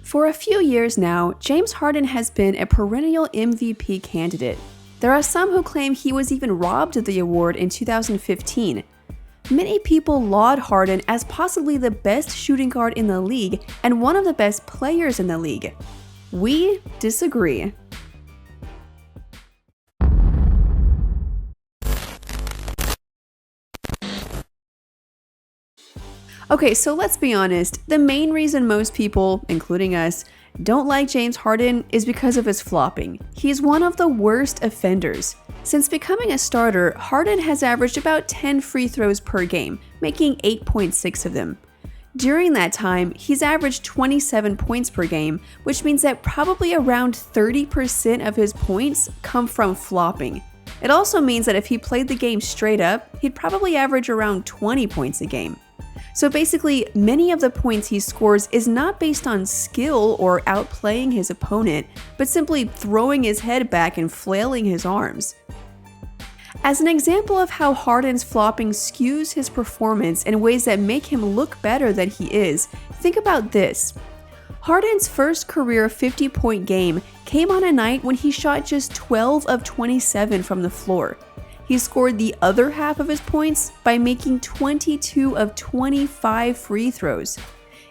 For a few years now, James Harden has been a perennial MVP candidate. There are some who claim he was even robbed of the award in 2015. Many people laud Harden as possibly the best shooting guard in the league and one of the best players in the league. We disagree. Okay, so let's be honest, the main reason most people, including us, don't like James Harden is because of his flopping. He's one of the worst offenders. Since becoming a starter, Harden has averaged about 10 free throws per game, making 8.6 of them. During that time, he's averaged 27 points per game, which means that probably around 30% of his points come from flopping. It also means that if he played the game straight up, he'd probably average around 20 points a game. So basically, many of the points he scores is not based on skill or outplaying his opponent, but simply throwing his head back and flailing his arms. As an example of how Harden's flopping skews his performance in ways that make him look better than he is, think about this. Harden's first career 50-point game came on a night when he shot just 12 of 27 from the floor. He scored the other half of his points by making 22 of 25 free throws.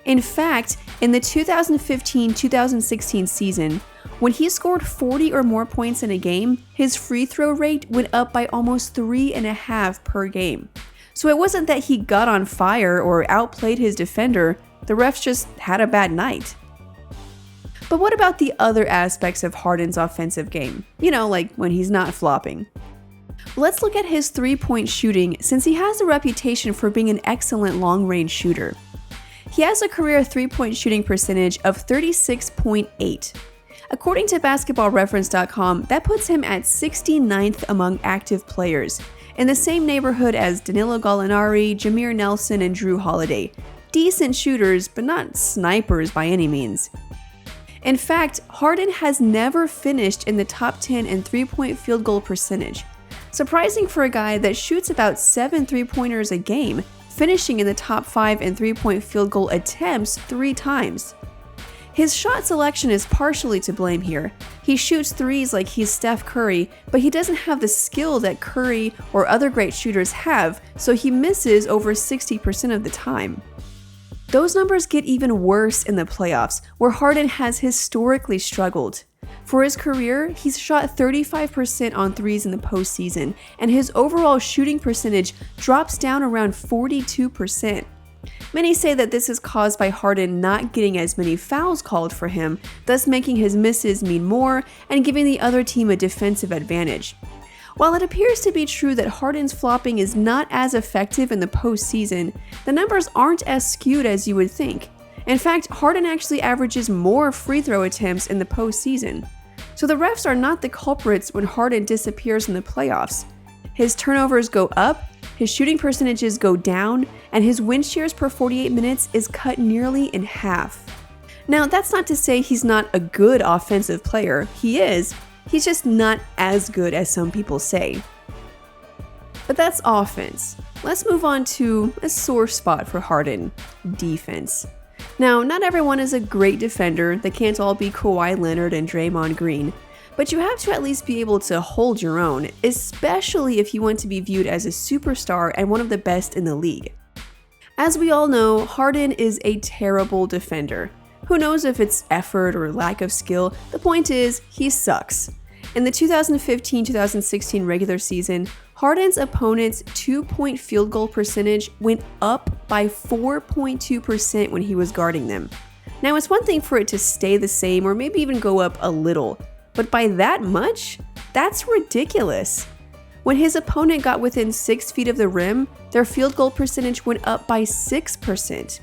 In fact, in the 2015-2016 season, when he scored 40 or more points in a game, his free throw rate went up by almost 3.5 per game. So it wasn't that he got on fire or outplayed his defender, the refs just had a bad night. But what about the other aspects of Harden's offensive game? You know, like when he's not flopping. Let's look at his three-point shooting since he has a reputation for being an excellent long-range shooter. He has a career three-point shooting percentage of 36.8. According to basketballreference.com, that puts him at 69th among active players, in the same neighborhood as Danilo Gallinari, Jameer Nelson, and Drew Holiday. Decent shooters, but not snipers by any means. In fact, Harden has never finished in the top 10 in three-point field goal percentage. Surprising for a guy that shoots about 7 three-pointers a game, finishing in the top 5 in three-point field goal attempts 3 times. His shot selection is partially to blame here. He shoots threes like he's Steph Curry, but he doesn't have the skill that Curry or other great shooters have, so he misses over 60% of the time. Those numbers get even worse in the playoffs, where Harden has historically struggled. For his career, he's shot 35% on threes in the postseason, and his overall shooting percentage drops down around 42%. Many say that this is caused by Harden not getting as many fouls called for him, thus making his misses mean more and giving the other team a defensive advantage. While it appears to be true that Harden's flopping is not as effective in the postseason, the numbers aren't as skewed as you would think. In fact, Harden actually averages more free throw attempts in the postseason. So the refs are not the culprits when Harden disappears in the playoffs. His turnovers go up, his shooting percentages go down, and his win shares per 48 minutes is cut nearly in half. Now, that's not to say he's not a good offensive player. He is. He's just not as good as some people say. But that's offense. Let's move on to a sore spot for Harden, defense. Now, not everyone is a great defender. They can't all be Kawhi Leonard and Draymond Green. But you have to at least be able to hold your own, especially if you want to be viewed as a superstar and one of the best in the league. As we all know, Harden is a terrible defender. Who knows if it's effort or lack of skill? The point is, he sucks. In the 2015-2016 regular season, Harden's opponent's two-point field goal percentage went up by 4.2% when he was guarding them. Now, it's one thing for it to stay the same or maybe even go up a little, but by that much? That's ridiculous. When his opponent got within 6 feet of the rim, their field goal percentage went up by 6%.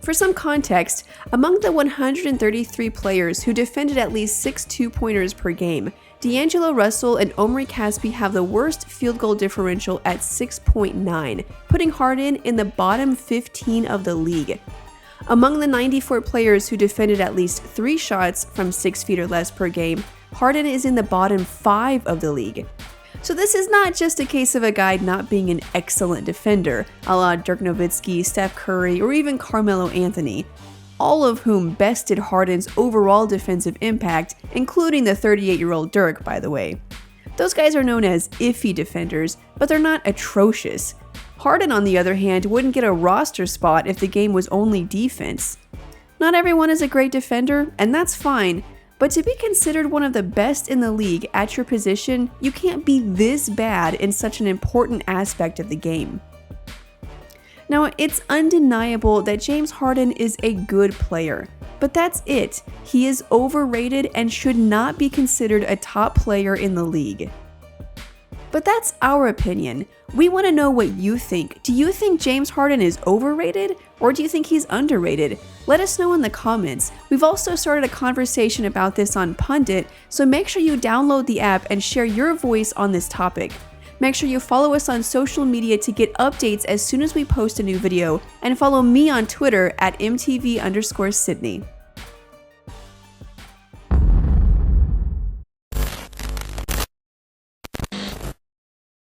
For some context, among the 133 players who defended at least 6 two-pointers per game, D'Angelo Russell and Omri Caspi have the worst field goal differential at 6.9, putting Harden in the bottom 15 of the league. Among the 94 players who defended at least 3 shots from 6 feet or less per game, Harden is in the bottom 5 of the league. So this is not just a case of a guy not being an excellent defender, a la Dirk Nowitzki, Steph Curry, or even Carmelo Anthony. all of whom bested Harden's overall defensive impact, including the 38-year-old Dirk, by the way. Those guys are known as iffy defenders, but they're not atrocious. Harden, on the other hand, wouldn't get a roster spot if the game was only defense. Not everyone is a great defender, and that's fine, but to be considered one of the best in the league at your position, you can't be this bad in such an important aspect of the game. Now, it's undeniable that James Harden is a good player, but that's it. He is overrated and should not be considered a top player in the league. But that's our opinion. We want to know what you think. Do you think James Harden is overrated, or do you think he's underrated? Let us know in the comments. We've also started a conversation about this on Pundit, so make sure you download the app and share your voice on this topic. Make sure you follow us on social media to get updates as soon as we post a new video, and follow me on Twitter at MTV_Sydney.